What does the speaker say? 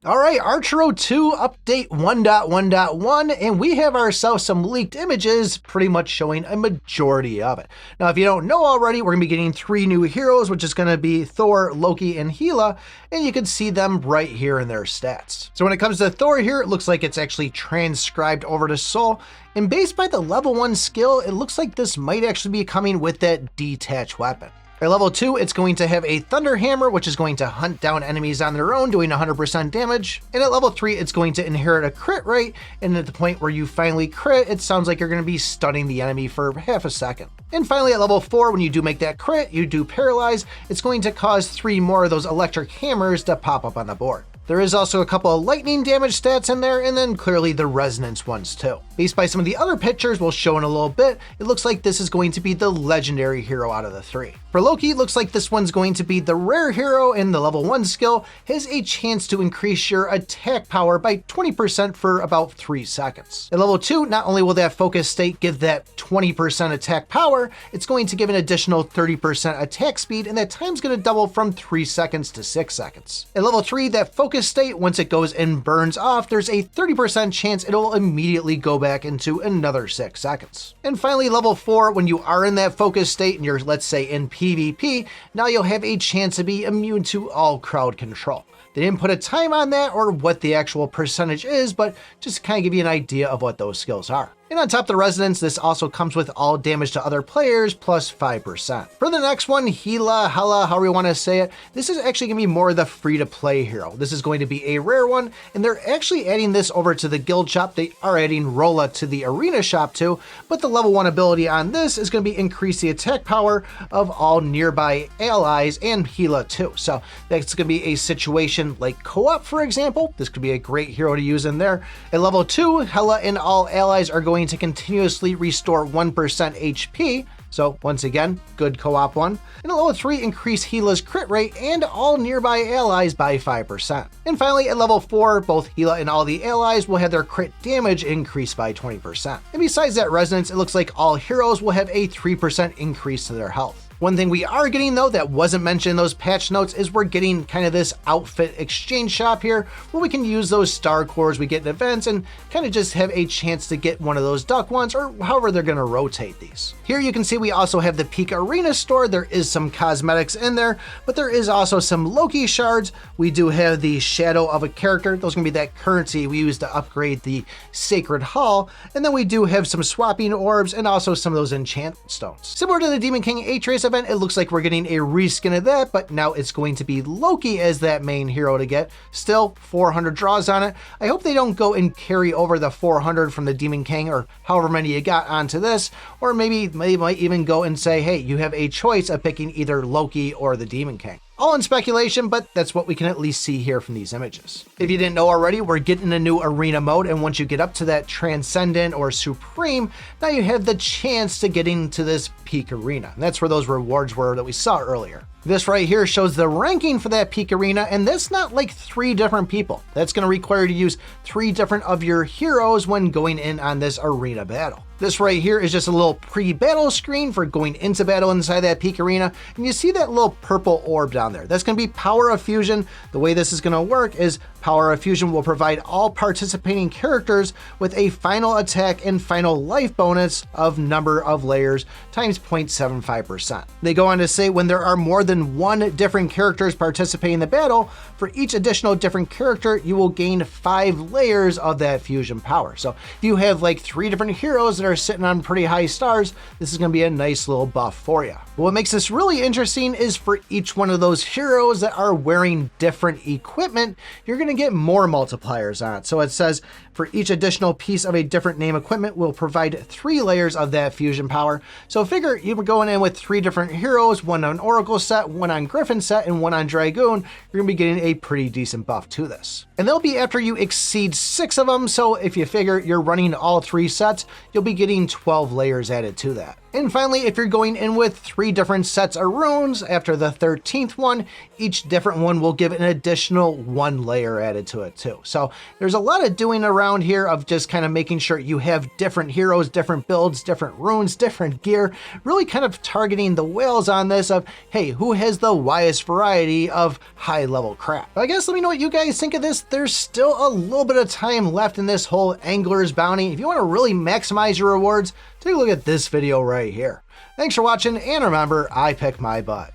All right, Archero 2 update 1.1.1, and we have ourselves some leaked images pretty much showing a majority of it. Now, if you don't know already, we're going to be getting 3 new heroes, which is going to be Thor, Loki, and Hela, and you can see them right here in their stats. So when it comes to Thor here, it looks like it's actually transcribed over to Soul, and based by the level 1 skill, it looks like this might actually be coming with that detached weapon. At level 2, it's going to have a Thunder Hammer, which is going to hunt down enemies on their own, doing 100% damage. And at level 3, it's going to inherit a crit rate, and at the point where you finally crit, it sounds like you're going to be stunning the enemy for half a second. And finally, at level 4, when you do make that crit, you do Paralyze, it's going to cause 3 more of those electric hammers to pop up on the board. There is also a couple of lightning damage stats in there, and then clearly the resonance ones too. Based by some of the other pictures we'll show in a little bit, it looks like this is going to be the legendary hero out of the 3. For Loki, it looks like this one's going to be the rare hero, and the level 1 skill has a chance to increase your attack power by 20% for about 3 seconds. At level 2, not only will that focus state give that 20% attack power, it's going to give an additional 30% attack speed, and that time's going to double from 3 seconds to 6 seconds. At level 3, that focus state, once it goes and burns off, there's a 30% chance it'll immediately go back into another 6 seconds. And finally, level 4, when you are in that focus state and you're, let's say, in PvP, now you'll have a chance to be immune to all crowd control. They didn't put a time on that or what the actual percentage is, but just to kind of give you an idea of what those skills are. And on top of the resonance, this also comes with all damage to other players plus 5%. For the next one, Hela, however you want to say it, this is actually going to be more of the free-to-play hero. This is going to be a rare one, and they're actually adding this over to the guild shop. They are adding Rolla to the arena shop too, but the level 1 ability on this is going to be increase the attack power of all nearby allies and Hela too. So that's going to be a situation like co-op, for example. This could be a great hero to use in there. At level 2, Hela and all allies are going to continuously restore 1% HP. So once again, good co-op one. And at level 3, increase Hela's crit rate and all nearby allies by 5%. And finally, at level 4, both Hela and all the allies will have their crit damage increased by 20%. And besides that resonance, it looks like all heroes will have a 3% increase to their health. One thing we are getting though that wasn't mentioned in those patch notes is we're getting kind of this outfit exchange shop here where we can use those star cores we get in events and kind of just have a chance to get one of those duck ones or however they're going to rotate these. Here you can see we also have the Peak Arena store. There is some cosmetics in there, but there is also some Loki shards. We do have the shadow of a character. Those are going to be that currency we use to upgrade the Sacred Hall. And then we do have some swapping orbs and also some of those enchant stones. Similar to the Demon King H-Race event, it looks like we're getting a reskin of that, but now it's going to be Loki as that main hero to get. Still 400 draws on it. I hope they don't go and carry over the 400 from the Demon King or however many you got onto this, or maybe they might even go and say, hey, you have a choice of picking either Loki or the Demon King. All in speculation, but that's what we can at least see here from these images. If you didn't know already, we're getting a new arena mode, and once you get up to that Transcendent or Supreme, now you have the chance to get into this Peak Arena. And that's where those rewards were that we saw earlier. This right here shows the ranking for that Peak Arena, and that's not like 3 different people. That's going to require you to use 3 different of your heroes when going in on this arena battle. This right here is just a little pre-battle screen for going into battle inside that Peak Arena, and you see that little purple orb down there. That's going to be Power of Fusion. The way this is going to work is Power of Fusion will provide all participating characters with a final attack and final life bonus of number of layers times 0.75%. They go on to say when there are more than 1 different characters participating in the battle, for each additional different character, you will gain 5 layers of that fusion power. So if you have like 3 different heroes that are sitting on pretty high stars, this is going to be a nice little buff for you. But what makes this really interesting is for each one of those heroes that are wearing different equipment, you're going to get more multipliers on it. So it says for each additional piece of a different name equipment will provide 3 layers of that fusion power. So figure you were going in with 3 different heroes, one on Oracle set, one on Griffin set, and one on Dragoon. You're going to be getting a pretty decent buff to this. And they'll be after you exceed 6 of them. So if you figure you're running all 3 sets, you'll be getting 12 layers added to that. And finally, if you're going in with 3 different sets of runes, after the 13th one, each different one will give an additional 1 layer added to it too. So there's a lot of doing around here of just kind of making sure you have different heroes, different builds, different runes, different gear, really kind of targeting the whales on this of, hey, who who has the widest variety of high-level crap. But I guess let me know what you guys think of this. There's still a little bit of time left in this whole Angler's Bounty. If you want to really maximize your rewards, take a look at this video right here. Thanks for watching, and remember, I pick my butt.